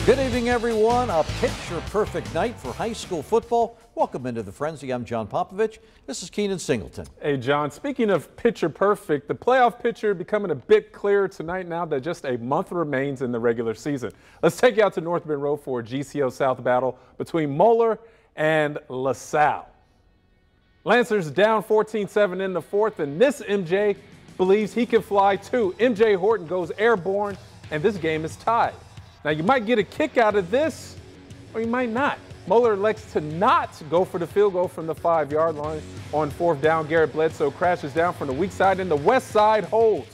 Good evening, everyone. A picture-perfect night for high school football. Welcome into the Frenzy. I'm John Popovich. This is Keenan Singleton. Hey, John. Speaking of picture-perfect, the playoff picture becoming a bit clearer tonight now that just a month remains in the regular season. Let's take you out to North Bend Road for a GCO South battle between Moeller and LaSalle. Lancers down 14-7 in the fourth, and this MJ believes he can fly too. MJ Horton goes airborne, and this game is tied. Now, you might get a kick out of this, or you might not. Moeller elects to not go for the field goal from the 5-yard line. On fourth down, Garrett Bledsoe crashes down from the weak side, and the west side holds.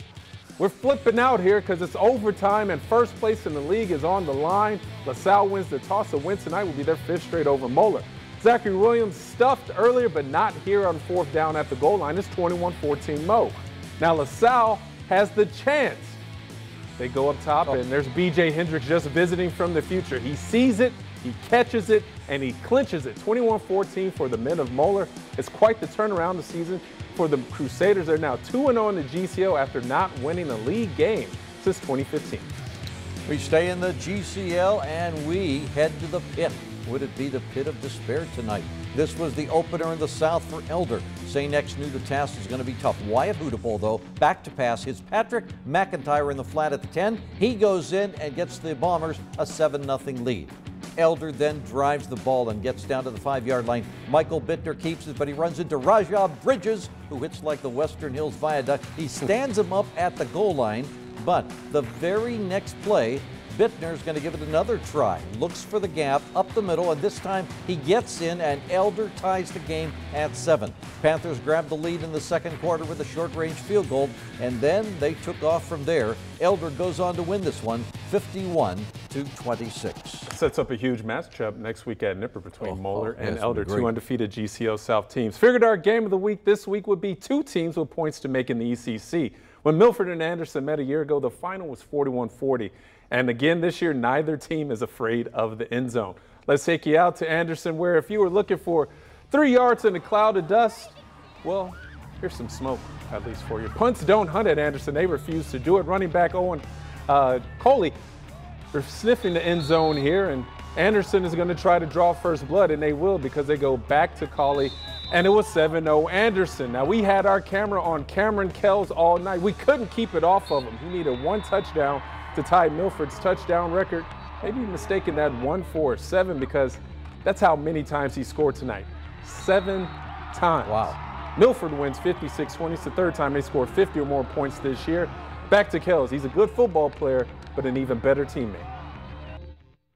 We're flipping out here because it's overtime, and first place in the league is on the line. LaSalle wins the toss. A win tonight will be their fifth straight over Moeller. Zachary Williams stuffed earlier, but not here on fourth down at the goal line. It's 21-14 Mo. Now, LaSalle has the chance. They go up top, and there's B.J. Hendricks just visiting from the future. He sees it, he catches it, and he clinches it. 21-14 for the men of Moeller. It's quite the turnaround this season for the Crusaders. They're now 2-0 in the GCO after not winning a league game since 2015. We stay in the GCL, and we head to the pit. Would it be the pit of despair tonight? This was the opener in the South for Elder. St. X knew the task was going to be tough. Wyatt Hootable, though, back to pass. Hits Patrick McIntyre in the flat at the 10. He goes in and gets the Bombers a 7-0 lead. Elder then drives the ball and gets down to the 5-yard line. Michael Bittner keeps it, but he runs into Rajah Bridges, who hits like the Western Hills Viaduct. He stands him up at the goal line, but the very next play, Bittner's going to give it another try. Looks for the gap up the middle, and this time he gets in, and Elder ties the game at 7. Panthers grabbed the lead in the second quarter with a short-range field goal, and then they took off from there. Elder goes on to win this one, 51-26. Sets up a huge matchup next week at Nipper between Moeller and Elder, two undefeated GCO South teams. Figured our game of the week this week would be two teams with points to make in the ECC. When Milford and Anderson met a year ago, the final was 41-40. And again, this year, neither team is afraid of the end zone. Let's take you out to Anderson, where if you were looking for 3 yards in a cloud of dust, well, here's some smoke, at least for you. Punts don't hunt at Anderson. They refuse to do it. Running back Owen Coley, they're sniffing the end zone here, and Anderson is going to try to draw first blood, and they will because they go back to Coley, and it was 7-0 Anderson. Now, we had our camera on Cameron Kells all night. We couldn't keep it off of him. He needed one touchdown to tie Milford's touchdown record. Maybe mistaking that 1 for 7 because that's how many times he scored tonight. 7 times. Wow. Milford wins 56-20. It's the third time they scored 50 or more points this year. Back to Kells. He's a good football player, but an even better teammate.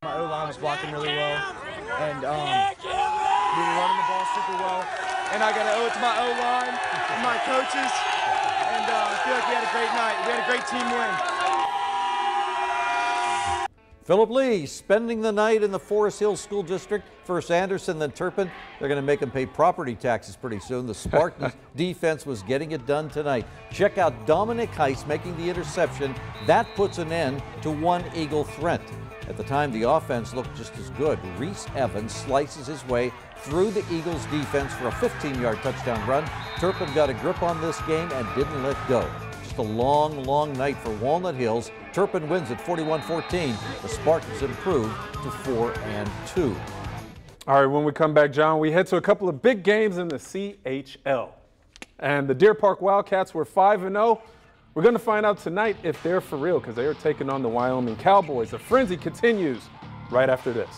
My O-line was blocking really well, and we were running the ball super well. And I got to owe it to my O-line and my coaches, and I feel like we had a great night. We had a great team win. Philip Lee spending the night in the Forest Hills School District. First Anderson, then Turpin. They're going to make him pay property taxes pretty soon. The Spartans defense was getting it done tonight. Check out Dominic Heiss making the interception. That puts an end to one Eagle threat. At the time, the offense looked just as good. Reese Evans slices his way through the Eagles defense for a 15-yard touchdown run. Turpin got a grip on this game and didn't let go. Just a long, long night for Walnut Hills. Turpin wins at 41-14. The Spartans improve to 4-2. All right, when we come back, John, we head to a couple of big games in the CHL. And the Deer Park Wildcats were 5-0. We're going to find out tonight if they're for real because they are taking on the Wyoming Cowboys. The frenzy continues right after this.